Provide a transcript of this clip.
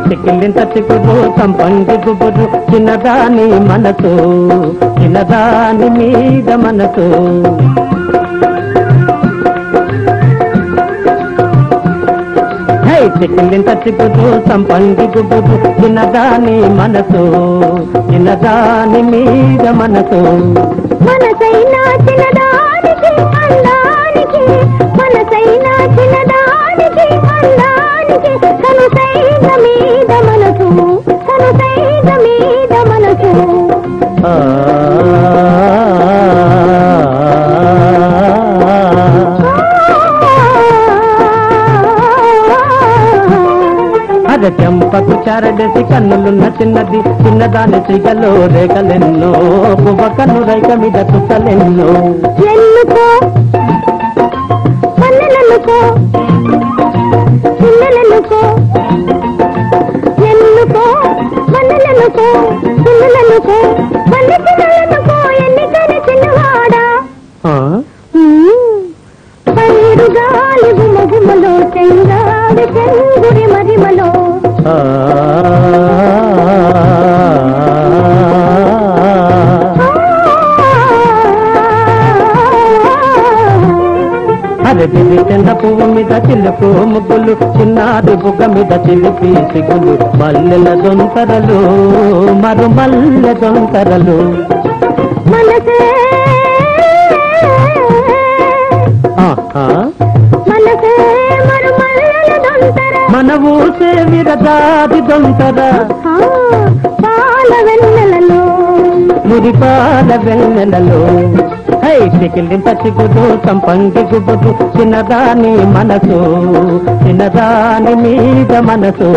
చిక్కిలింత చిక్కుడు సంపంగి గుబురు చిన్నదాని మనసు చిన్నదాని మీద మనసు చిక్కిలింత చిక్కుడు సంపంగి గుబురు చిన్నదాని మనసు చిన్నదాని మీద మనసు మనసైనా చిన్నదానికి అందానికి మనసైనా చిన్నదానికి అందానికి కనుసైన మీద మనసు కనుసైన మీద మనసు అద చెంపకు చారడేసి కన్నులున్న చిన్నది చిన్నదాని సిగలో రేఖలెన్నో పువ్వ కన్ను రైక మీద చుట్టలెన్నో ఎన్నుకో పల్లెలెన్నుకో పిల్లలెన్నుకో ఎన్నుకో పల్లెలెన్నుకో పిల్లలెన్నుకో పల్లె పిల్లలెన్నుకో ఎన్నికని చిన్నవాడా పైరు గాలి గుమగుమలో చెంగాడి చెంగుడి మరిమలో అరటి చెంద పువ్వు మీద చిలుపు ముగ్గులు చిన్నాది బుగ్గ మీద చిలిపి సిగులు మల్లెల దొంతరలు మరు మల్లె దొంతరలు మనసే మనసే మరు మల్లెల దొంతర మన ఊసే విరదాది దొంతర పాల వెన్నెలలో మురిపాల వెన్నెలలో చికిలింత చిగుడు సంపంగి గుబుడు చిన్నదాని మనసు చిన్నదాని మీద మనసు